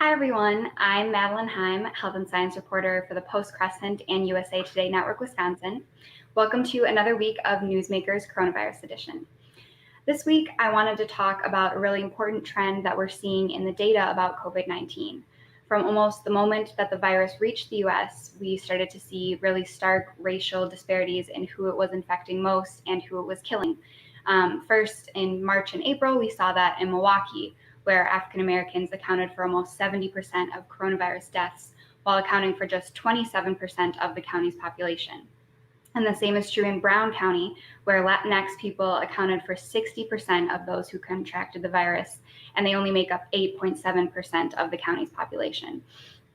Hi everyone, I'm Madeline Heim, Health and Science reporter for the Post Crescent and USA Today Network Wisconsin. Welcome to another week of Newmakers Coronavirus Edition. This week, I wanted to talk about a really important trend that we're seeing in the data about COVID-19. From almost the moment that the virus reached the US, we started to see really stark racial disparities in who it was infecting most and who it was killing. First, in March and April, we saw that in Milwaukee, where African Americans accounted for almost 70% of coronavirus deaths, while accounting for just 27% of the county's population. And the same is true in Brown County, where Latinx people accounted for 60% of those who contracted the virus, and they only make up 8.7% of the county's population.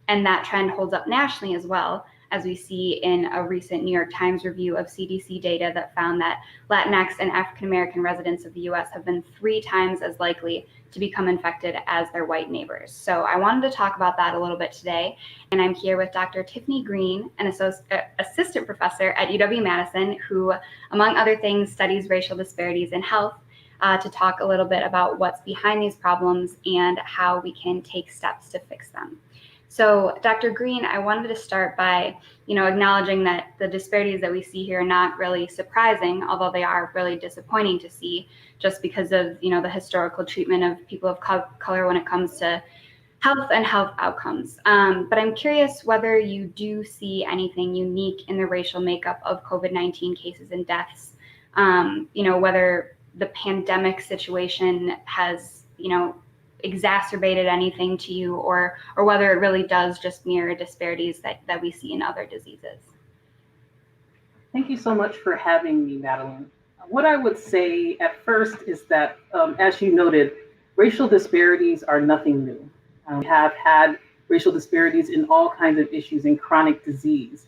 And that trend holds up nationally as well, as we see in a recent New York Times review of CDC data that found that Latinx and African American residents of the US have been 3 times as likely to become infected as their white neighbors. So I wanted to talk about that a little bit today. And I'm here with Dr. Tiffany Green, an assistant professor at UW-Madison, who, among other things, studies racial disparities in health, to talk a little bit about what's behind these problems and how we can take steps to fix them. So, Dr. Green, I wanted to start by, acknowledging that the disparities that we see here are not really surprising, although they are really disappointing to see, just because of, the historical treatment of people of color when it comes to health and health outcomes. But I'm curious whether you do see anything unique in the racial makeup of COVID-19 cases and deaths, whether the pandemic situation has, exacerbated anything to you, or whether it really does just mirror disparities that we see in other diseases. Thank you so much for having me, Madeline. What I would say at first is that, as you noted, racial disparities are nothing new. We have had racial disparities in all kinds of issues in chronic disease.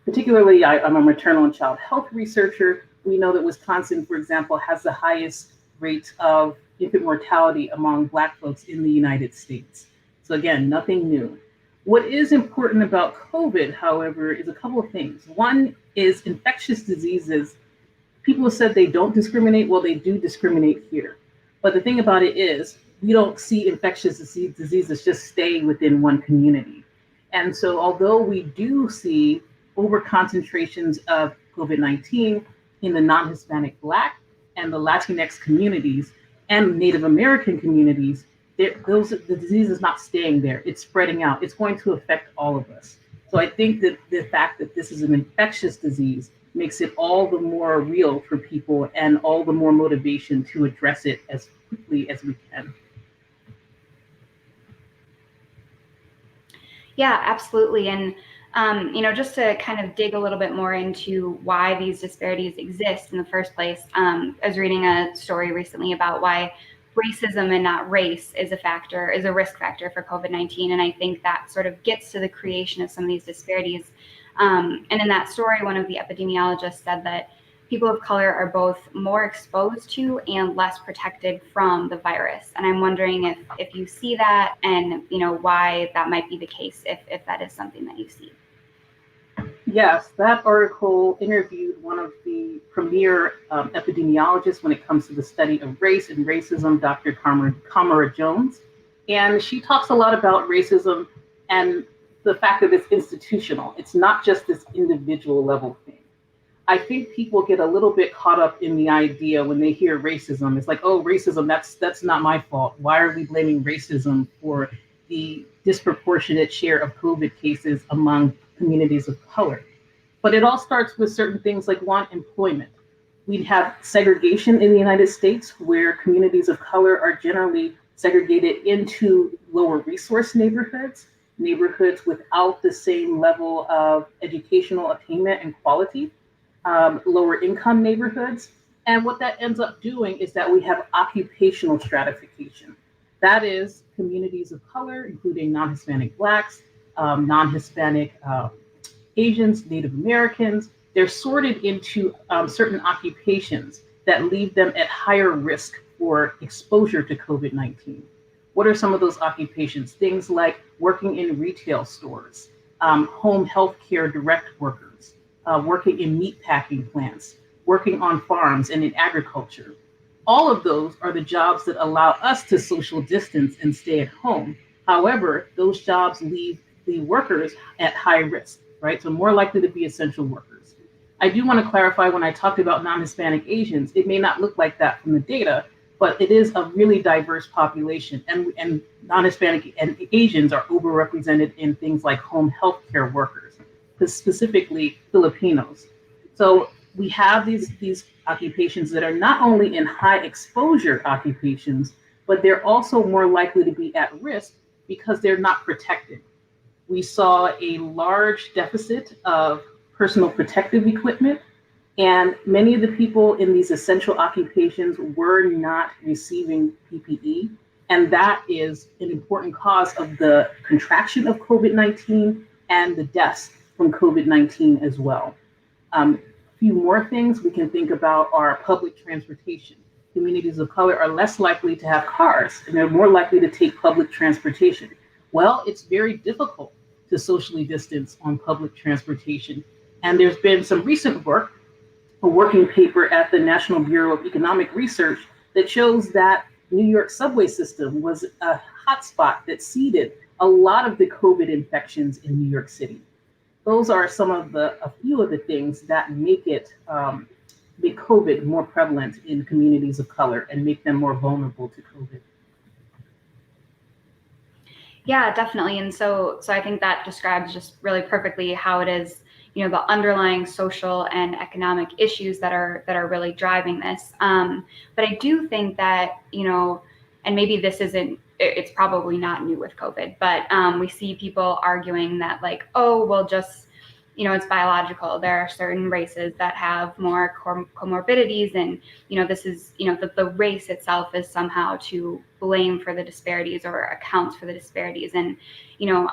Particularly, I'm a maternal and child health researcher. We know that Wisconsin, for example, has the highest rate of infant mortality among Black folks in the United States. So again, nothing new. What is important about COVID, however, is a couple of things. One is infectious diseases. People have said they don't discriminate. Well, they do discriminate here. But the thing about it is, we don't see infectious diseases just stay within one community. And so although we do see over-concentrations of COVID-19 in the non-Hispanic Black and the Latinx communities and Native American communities, the disease is not staying there. It's spreading out. It's going to affect all of us. So I think that the fact that this is an infectious disease makes it all the more real for people and all the more motivation to address it as quickly as we can. Yeah, absolutely. And, just to kind of dig a little bit more into why these disparities exist in the first place, I was reading a story recently about why racism and not race is a risk factor for COVID-19. And I think that sort of gets to the creation of some of these disparities. And in that story, one of the epidemiologists said that people of color are both more exposed to and less protected from the virus. And I'm wondering if you see that and, why that might be the case, if that is something that you see. Yes, that article interviewed one of the premier epidemiologists when it comes to the study of race and racism, Dr. Kamara Jones. And she talks a lot about racism and the fact that it's institutional. It's not just this individual level thing. I think people get a little bit caught up in the idea when they hear racism. It's like, oh, racism, that's not my fault. Why are we blaming racism for the disproportionate share of COVID cases among communities of color? But it all starts with certain things like, one, employment. We have segregation in the United States where communities of color are generally segregated into lower resource neighborhoods without the same level of educational attainment and quality, lower income neighborhoods. And what that ends up doing is that we have occupational stratification. That is communities of color, including non-Hispanic Blacks, non-Hispanic Asians, Native Americans. They're sorted into certain occupations that leave them at higher risk for exposure to COVID-19. What are some of those occupations? Things like working in retail stores, home healthcare direct workers, working in meatpacking plants, working on farms and in agriculture. All of those are the jobs that allow us to social distance and stay at home. However, those jobs leave the workers at high risk, right? So more likely to be essential workers. I do want to clarify when I talked about non-Hispanic Asians, it may not look like that from the data, but it is a really diverse population, and non-Hispanic and Asians are overrepresented in things like home healthcare workers, specifically Filipinos. So we have these occupations that are not only in high exposure occupations, but they're also more likely to be at risk because they're not protected. We saw a large deficit of personal protective equipment, and many of the people in these essential occupations were not receiving PPE. And that is an important cause of the contraction of COVID 19 and the deaths from COVID 19 as well. A few more things we can think about are public transportation. Communities of color are less likely to have cars and they're more likely to take public transportation. Well, it's very difficult to socially distance on public transportation. And there's been some recent work, a working paper at the National Bureau of Economic Research that shows that New York subway system was a hotspot that seeded a lot of the COVID infections in New York City. Those are a few of the things that make COVID more prevalent in communities of color and make them more vulnerable to COVID. Yeah, definitely. And so I think that describes just really perfectly how it is, the underlying social and economic issues that are really driving this. But I do think that, and maybe it's probably not new with COVID, but we see people arguing that like, oh, well, just, it's biological. There are certain races that have more comorbidities, and this is the race itself is somehow to blame for the disparities or accounts for the disparities. And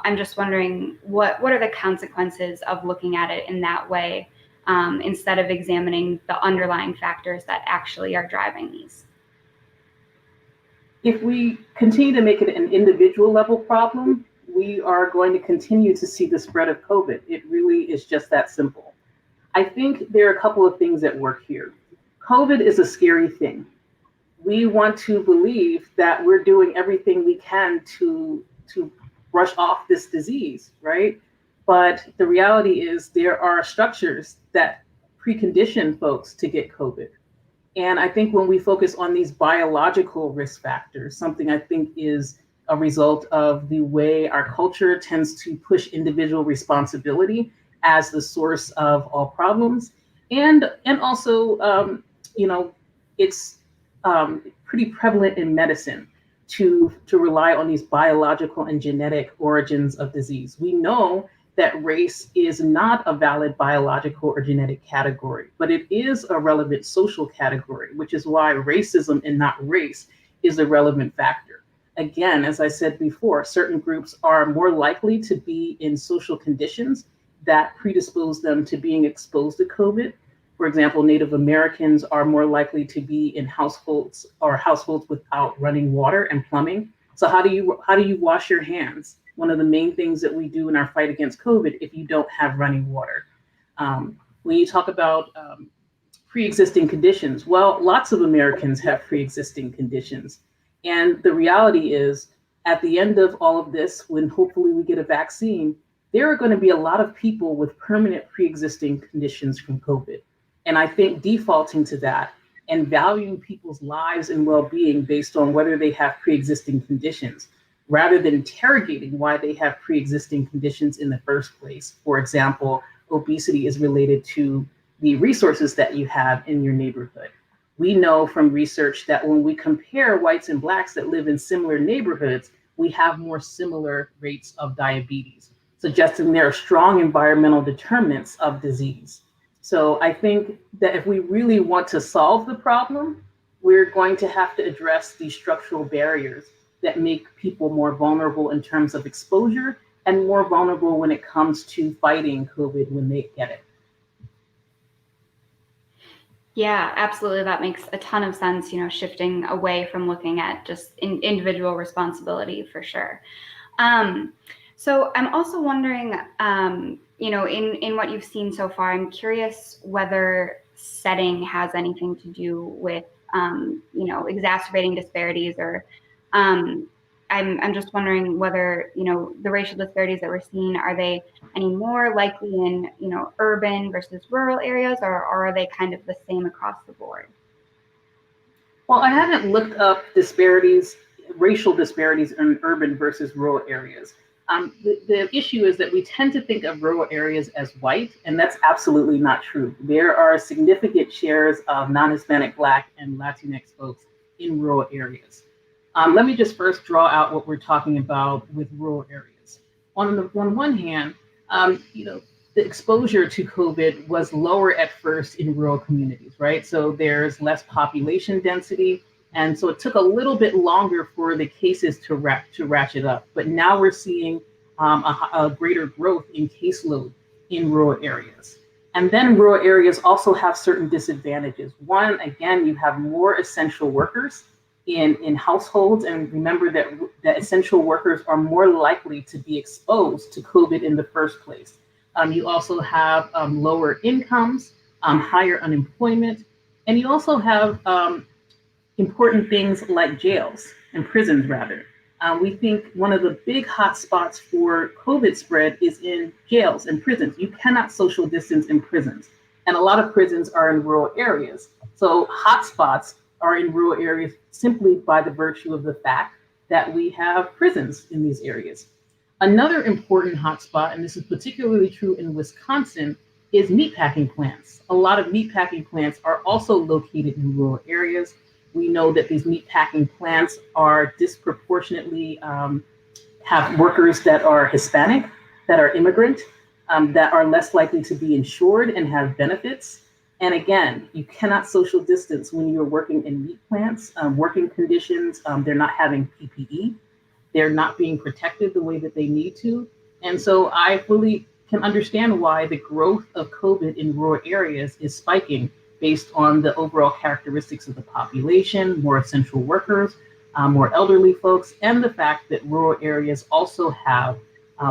I'm just wondering what are the consequences of looking at it in that way, instead of examining the underlying factors that actually are driving these. If we continue to make it an individual level problem, we are going to continue to see the spread of COVID. It really is just that simple. I think there are a couple of things at work here. COVID is a scary thing. We want to believe that we're doing everything we can to brush off this disease, right? But the reality is there are structures that precondition folks to get COVID. And I think when we focus on these biological risk factors, something I think is a result of the way our culture tends to push individual responsibility as the source of all problems. And also, it's pretty prevalent in medicine to rely on these biological and genetic origins of disease. We know that race is not a valid biological or genetic category, but it is a relevant social category, which is why racism and not race is a relevant factor. Again, as I said before, certain groups are more likely to be in social conditions that predispose them to being exposed to COVID. For example, Native Americans are more likely to be in households without running water and plumbing. So how do you wash your hands? One of the main things that we do in our fight against COVID if you don't have running water. When you talk about pre-existing conditions, well, lots of Americans have pre-existing conditions. And the reality is, at the end of all of this, when hopefully we get a vaccine, there are going to be a lot of people with permanent pre-existing conditions from COVID. And I think defaulting to that and valuing people's lives and well-being based on whether they have pre-existing conditions, rather than interrogating why they have pre-existing conditions in the first place. For example, obesity is related to the resources that you have in your neighborhood. We know from research that when we compare whites and blacks that live in similar neighborhoods, we have more similar rates of diabetes, suggesting there are strong environmental determinants of disease. So I think that if we really want to solve the problem, we're going to have to address these structural barriers that make people more vulnerable in terms of exposure and more vulnerable when it comes to fighting COVID when they get it. Yeah, absolutely. That makes a ton of sense, shifting away from looking at just individual responsibility for sure. So I'm also wondering, in what you've seen so far, I'm curious whether setting has anything to do with, exacerbating disparities or, I'm just wondering whether, the racial disparities that we're seeing, are they any more likely in, urban versus rural areas, or are they kind of the same across the board? Well, I haven't looked up racial disparities in urban versus rural areas. The issue is that we tend to think of rural areas as white, and that's absolutely not true. There are significant shares of non-Hispanic, Black, and Latinx folks in rural areas. Let me just first draw out what we're talking about with rural areas. On one hand, the exposure to COVID was lower at first in rural communities, right? So there's less population density. And so it took a little bit longer for the cases to ratchet up. But now we're seeing a greater growth in caseload in rural areas. And then rural areas also have certain disadvantages. One, again, you have more essential workers in households. And remember that essential workers are more likely to be exposed to COVID in the first place. You also have lower incomes, higher unemployment, and you also have important things like jails and prisons, rather. We think one of the big hot spots for COVID spread is in jails and prisons. You cannot social distance in prisons, and a lot of prisons are in rural areas. So hot spots are in rural areas simply by the virtue of the fact that we have prisons in these areas. Another important hotspot, and this is particularly true in Wisconsin, is meatpacking plants. A lot of meatpacking plants are also located in rural areas. We know that these meatpacking plants are disproportionately have workers that are Hispanic, that are immigrant, that are less likely to be insured and have benefits. And again, you cannot social distance when you're working in meat plants. Working conditions, they're not having PPE. They're not being protected the way that they need to. And so I fully can understand why the growth of COVID in rural areas is spiking based on the overall characteristics of the population, more essential workers, more elderly folks, and the fact that rural areas also have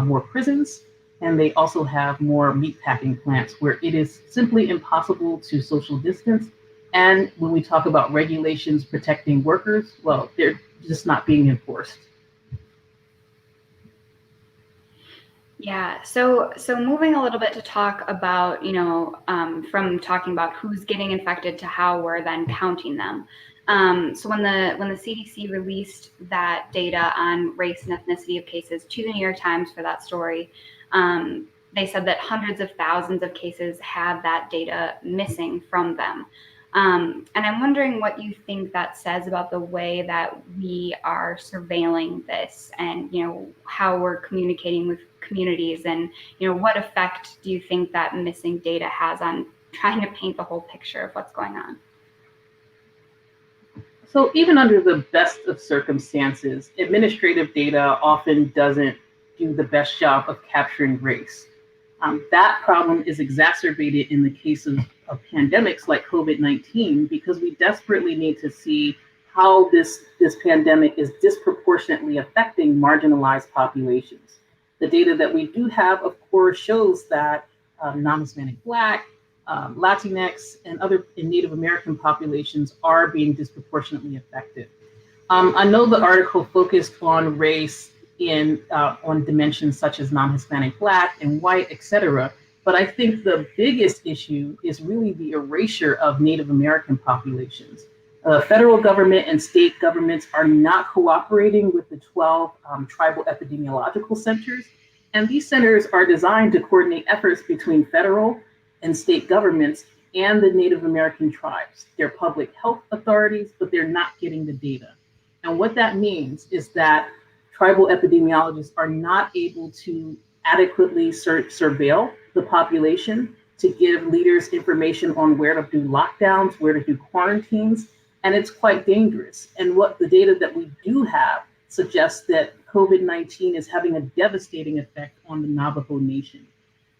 more prisons, and they also have more meatpacking plants where it is simply impossible to social distance. And when we talk about regulations protecting workers, well, they're just not being enforced. Yeah, so moving a little bit to talk about, from talking about who's getting infected to how we're then counting them. So when the CDC released that data on race and ethnicity of cases to the New York Times for that story, they said that hundreds of thousands of cases had that data missing from them. And I'm wondering what you think that says about the way that we are surveilling this, and how we're communicating with communities, and what effect do you think that missing data has on trying to paint the whole picture of what's going on? So even under the best of circumstances, administrative data often doesn't do the best job of capturing race. That problem is exacerbated in the case of pandemics like COVID-19, because we desperately need to see how this pandemic is disproportionately affecting marginalized populations. The data that we do have, of course, shows that non-Hispanic, Black, Latinx, and other Native American populations are being disproportionately affected. I know the article focused on race on dimensions such as non-Hispanic, Black, and white, et cetera. But I think the biggest issue is really the erasure of Native American populations. Federal government and state governments are not cooperating with the 12 tribal epidemiological centers. And these centers are designed to coordinate efforts between federal and state governments and the Native American tribes. They're public health authorities, but they're not getting the data. And what that means is that tribal epidemiologists are not able to adequately surveil the population, to give leaders information on where to do lockdowns, where to do quarantines, and it's quite dangerous. And what the data that we do have suggests that COVID-19 is having a devastating effect on the Navajo Nation.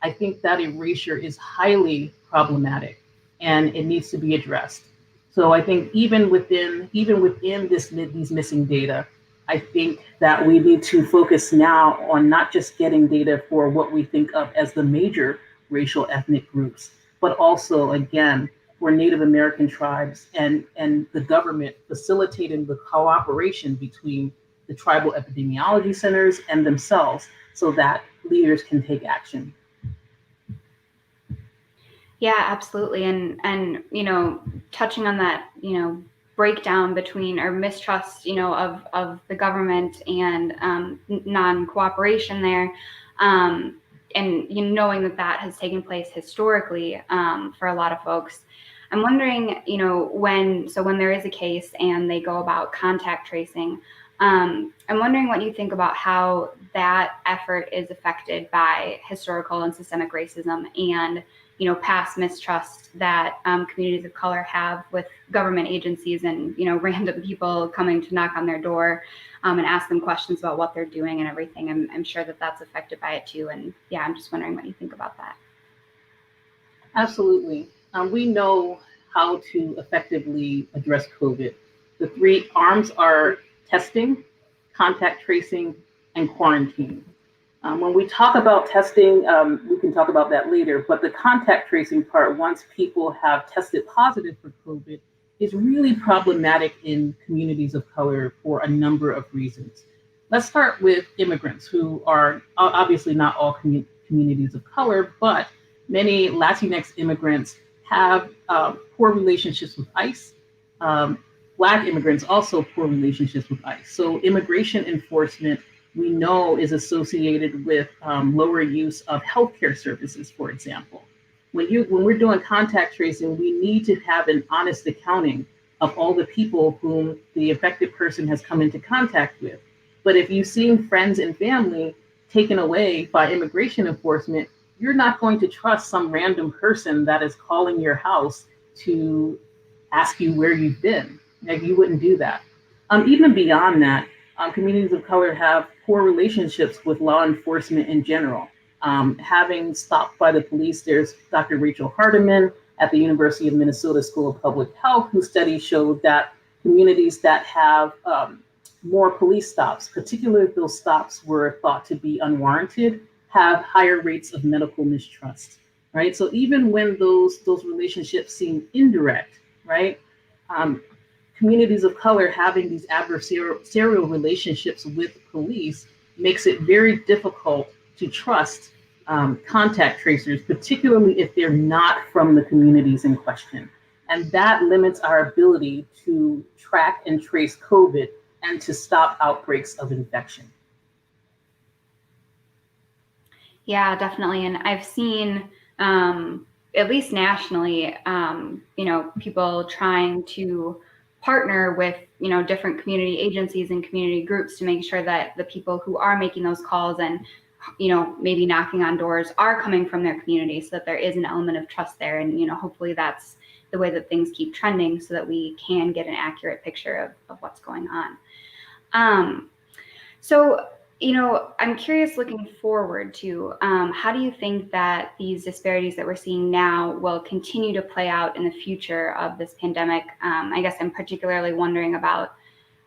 I think that erasure is highly problematic, and it needs to be addressed. So I think even within these missing data, I think that we need to focus now on not just getting data for what we think of as the major racial ethnic groups, but also, again, for Native American tribes and the government facilitating the cooperation between the tribal epidemiology centers, and themselves so that leaders can take action. Yeah, absolutely. And touching on that, breakdown between or mistrust, of the government and non-cooperation there. And knowing that has taken place historically for a lot of folks. I'm wondering, when there is a case and they go about contact tracing, I'm wondering what you think about how that effort is affected by historical and systemic racism and past mistrust that communities of color have with government agencies and random people coming to knock on their door and ask them questions about what they're doing and everything. I'm sure that that's affected by it too. And yeah, I'm just wondering what you think about that. Absolutely. We know how to effectively address COVID. The three arms are testing, contact tracing, and quarantine. When we talk about testing, we can talk about that later, but the contact tracing part, once people have tested positive for COVID, is really problematic in communities of color for a number of reasons. Let's start with immigrants, who are obviously not all communities of color, but many Latinx immigrants have poor relationships with ICE. Black immigrants also poor relationships with ICE. So immigration enforcement, we know, is associated with lower use of healthcare services, for example. When we're doing contact tracing, we need to have an honest accounting of all the people whom the affected person has come into contact with. But if you've seen friends and family taken away by immigration enforcement, you're not going to trust some random person that is calling your house to ask you where you've been. Like, you wouldn't do that. Even beyond that, communities of color have poor relationships with law enforcement in general. Having stopped by the police, there's Dr. Rachel Hardiman at the University of Minnesota School of Public Health, whose study showed that communities that have more police stops, particularly if those stops were thought to be unwarranted, have higher rates of medical mistrust, right? So even when those relationships seem indirect, right? Communities of color having these adversarial relationships with police makes it very difficult to trust contact tracers, particularly if they're not from the communities in question. And that limits our ability to track and trace COVID and to stop outbreaks of infection. Yeah, definitely. And I've seen, at least nationally, people trying to partner with, different community agencies and community groups to make sure that the people who are making those calls and, maybe knocking on doors are coming from their community, so that there is an element of trust there. And, hopefully that's the way that things keep trending so that we can get an accurate picture of what's going on. So, I'm curious, looking forward to how do you think that these disparities that we're seeing now will continue to play out in the future of this pandemic? I guess I'm particularly wondering about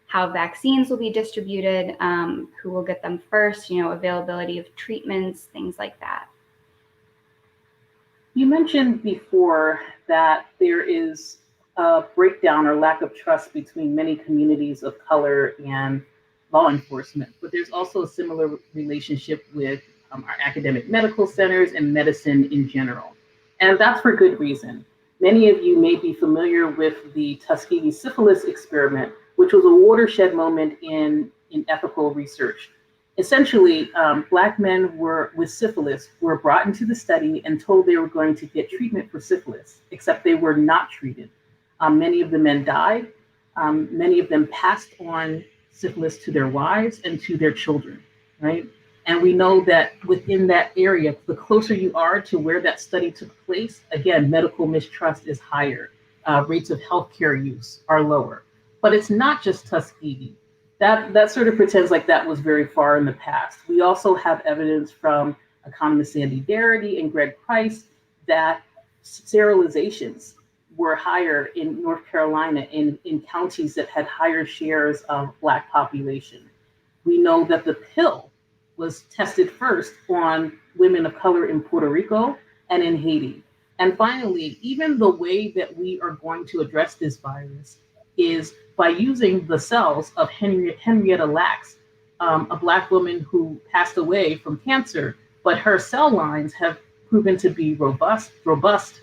how vaccines will be distributed, who will get them first, availability of treatments, things like that. You mentioned before that there is a breakdown or lack of trust between many communities of color and law enforcement, but there's also a similar relationship with our academic medical centers and medicine in general. And that's for good reason. Many of you may be familiar with the Tuskegee syphilis experiment, which was a watershed moment in ethical research. Essentially, Black men with syphilis were brought into the study and told they were going to get treatment for syphilis, except they were not treated. Many of the men died. Many of them passed on syphilis to their wives and to their children, right? And we know that within that area, the closer you are to where that study took place, again, medical mistrust is higher. Rates of healthcare use are lower. But it's not just Tuskegee. That sort of pretends like that was very far in the past. We also have evidence from economist Sandy Darity and Greg Price that sterilizations were higher in North Carolina in counties that had higher shares of Black population. We know that the pill was tested first on women of color in Puerto Rico and in Haiti. And finally, even the way that we are going to address this virus is by using the cells of Henrietta Lacks, a Black woman who passed away from cancer, but her cell lines have proven to be robust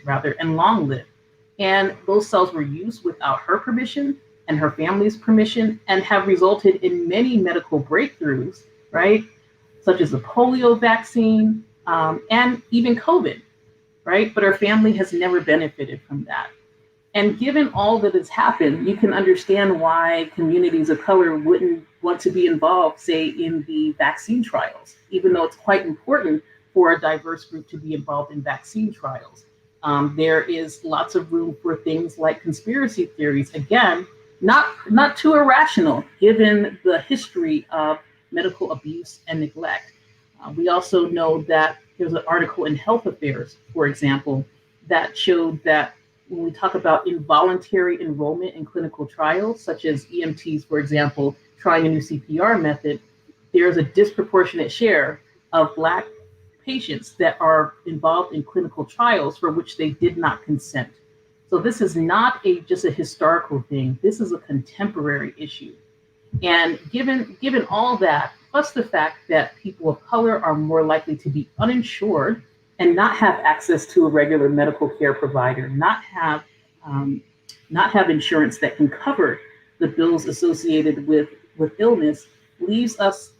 rather, and long-lived. And those cells were used without her permission and her family's permission, and have resulted in many medical breakthroughs, right? Such as the polio vaccine, and even COVID, right? But her family has never benefited from that. And given all that has happened, you can understand why communities of color wouldn't want to be involved, say, in the vaccine trials, even though it's quite important for a diverse group to be involved in vaccine trials. There is lots of room for things like conspiracy theories, again, not too irrational, given the history of medical abuse and neglect. We also know that there's an article in Health Affairs, for example, that showed that when we talk about involuntary enrollment in clinical trials, such as EMTs, for example, trying a new CPR method, there's a disproportionate share of Black patients that are involved in clinical trials for which they did not consent. So this is not just a historical thing. This is a contemporary issue. And given all that, plus the fact that people of color are more likely to be uninsured and not have access to a regular medical care provider, not have insurance that can cover the bills associated with illness, leaves us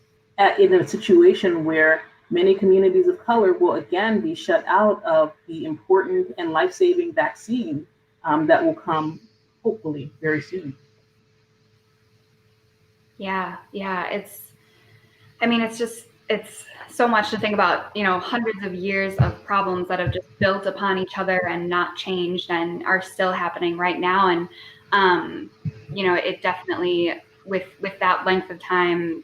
in a situation where many communities of color will again be shut out of the important and life-saving vaccine that will come hopefully very soon. Yeah, it's so much to think about, hundreds of years of problems that have just built upon each other and not changed and are still happening right now. And, it definitely, with that length of time,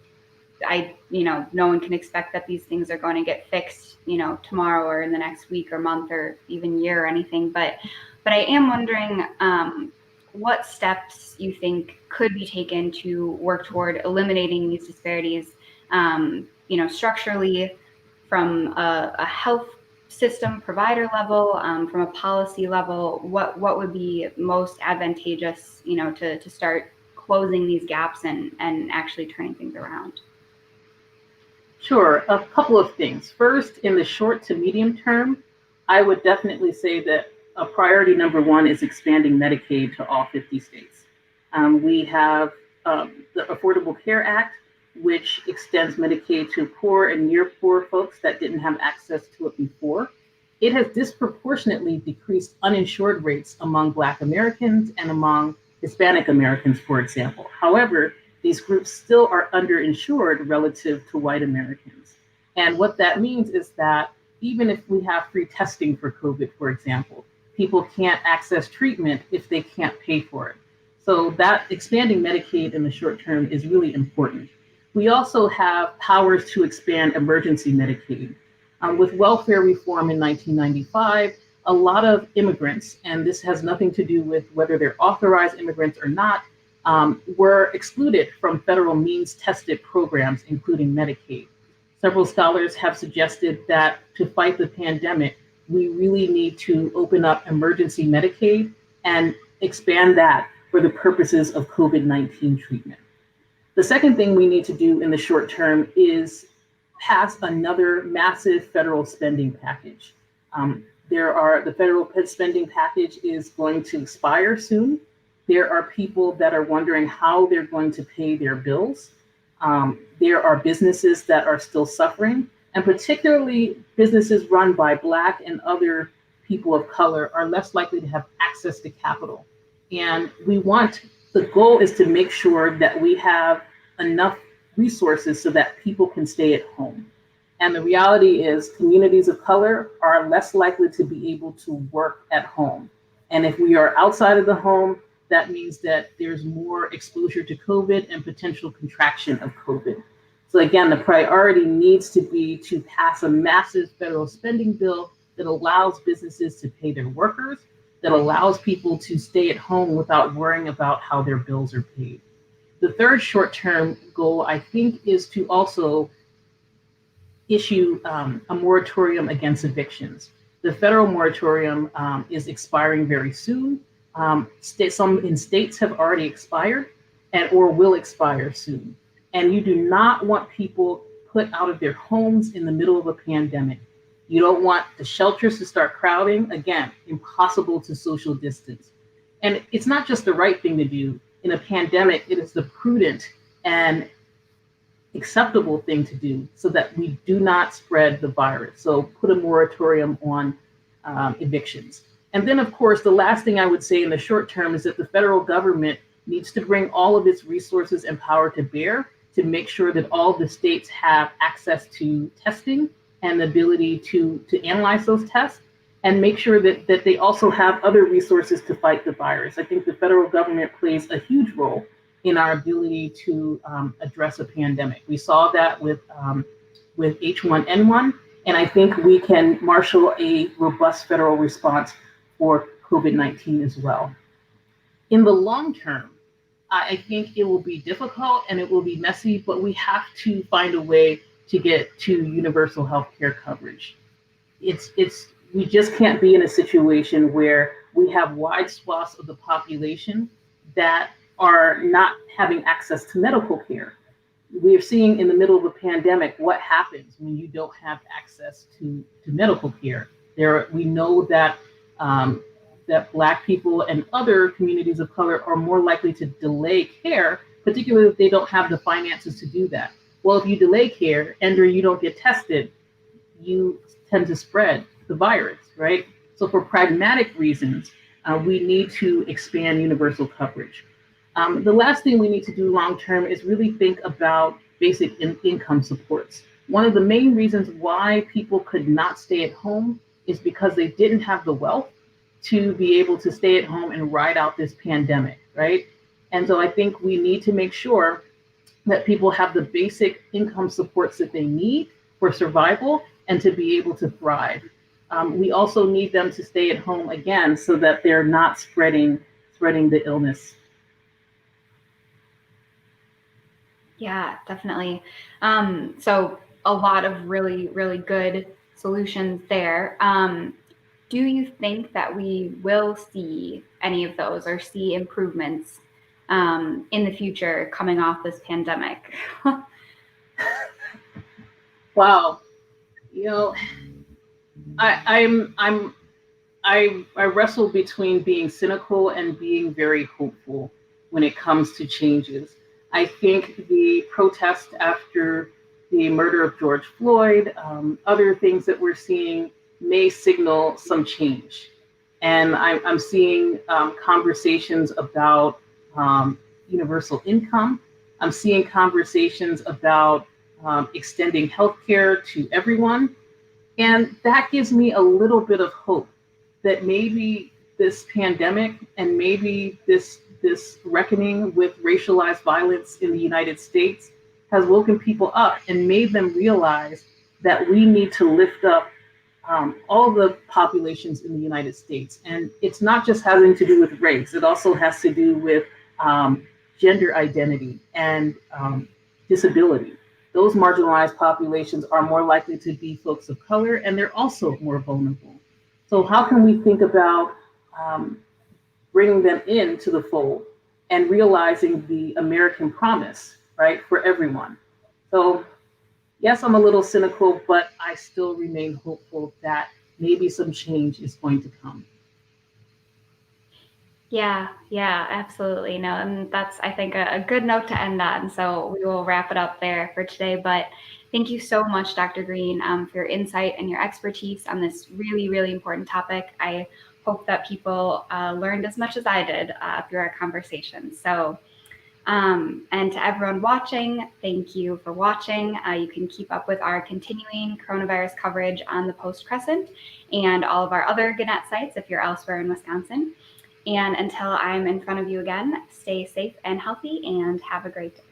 no one can expect that these things are going to get fixed, tomorrow or in the next week or month or even year or anything. But I am wondering, what steps you think could be taken to work toward eliminating these disparities, structurally, from a health system provider level, from a policy level. What would be most advantageous, to start closing these gaps and actually turning things around? Sure, a couple of things. First, in the short to medium term, I would definitely say that a priority number one is expanding Medicaid to all 50 states. We have the Affordable Care Act, which extends Medicaid to poor and near poor folks that didn't have access to it before. It has disproportionately decreased uninsured rates among Black Americans and among Hispanic Americans, for example. However, these groups still are underinsured relative to white Americans. And what that means is that even if we have free testing for COVID, for example, people can't access treatment if they can't pay for it. So that expanding Medicaid in the short term is really important. We also have powers to expand emergency Medicaid. With welfare reform in 1995, a lot of immigrants, and this has nothing to do with whether they're authorized immigrants or not, were excluded from federal means-tested programs, including Medicaid. Several scholars have suggested that to fight the pandemic, we really need to open up emergency Medicaid and expand that for the purposes of COVID-19 treatment. The second thing we need to do in the short term is pass another massive federal spending package. The federal spending package is going to expire soon. There are people that are wondering how they're going to pay their bills. There are businesses that are still suffering, and particularly businesses run by Black and other people of color are less likely to have access to capital. And the goal is to make sure that we have enough resources so that people can stay at home. And the reality is communities of color are less likely to be able to work at home. And if we are outside of the home, that means that there's more exposure to COVID and potential contraction of COVID. So again, the priority needs to be to pass a massive federal spending bill that allows businesses to pay their workers, that allows people to stay at home without worrying about how their bills are paid. The third short-term goal, I think, is to also issue a moratorium against evictions. The federal moratorium is expiring very soon. Some in states have already expired and or will expire soon. And you do not want people put out of their homes in the middle of a pandemic. You don't want the shelters to start crowding. Again, impossible to social distance. And it's not just the right thing to do. In a pandemic, it is the prudent and acceptable thing to do so that we do not spread the virus. So put a moratorium on evictions. And then, of course, the last thing I would say in the short term is that the federal government needs to bring all of its resources and power to bear to make sure that all the states have access to testing and the ability to analyze those tests and make sure that they also have other resources to fight the virus. I think the federal government plays a huge role in our ability to address a pandemic. We saw that with H1N1, and I think we can marshal a robust federal response for COVID-19 as well. In the long term, I think it will be difficult and it will be messy, but we have to find a way to get to universal health care coverage. We just can't be in a situation where we have wide swaths of the population that are not having access to medical care. We're seeing in the middle of a pandemic what happens when you don't have access to medical care. We know that that Black people and other communities of color are more likely to delay care, particularly if they don't have the finances to do that. Well, if you delay care and or you don't get tested, you tend to spread the virus, right? So for pragmatic reasons, we need to expand universal coverage. The last thing we need to do long-term is really think about basic income supports. One of the main reasons why people could not stay at home is because they didn't have the wealth to be able to stay at home and ride out this pandemic, right? And so I think we need to make sure that people have the basic income supports that they need for survival and to be able to thrive. We also need them to stay at home again so that they're not spreading the illness. Yeah, definitely. So a lot of really, really good solutions there. Do you think that we will see any of those or see improvements in the future coming off this pandemic? Wow, I wrestle between being cynical and being very hopeful when it comes to changes. I think the protest after the murder of George Floyd, other things that we're seeing may signal some change. And I'm seeing conversations about universal income. I'm seeing conversations about extending healthcare to everyone. And that gives me a little bit of hope that maybe this pandemic and maybe this reckoning with racialized violence in the United States has woken people up and made them realize that we need to lift up all the populations in the United States. And it's not just having to do with race, it also has to do with gender identity and disability. Those marginalized populations are more likely to be folks of color, and they're also more vulnerable. So how can we think about bringing them into the fold and realizing the American promise, right, for everyone? So yes, I'm a little cynical, but I still remain hopeful that maybe some change is going to come. Yeah, absolutely. No, and that's, I think, a good note to end on. So we will wrap it up there for today. But thank you so much, Dr. Green, for your insight and your expertise on this really, really important topic. I hope that people learned as much as I did through our conversation. So, and to everyone watching, thank you for watching. You can keep up with our continuing coronavirus coverage on the Post Crescent and all of our other Gannett sites if you're elsewhere in Wisconsin. And until I'm in front of you again, stay safe and healthy and have a great day.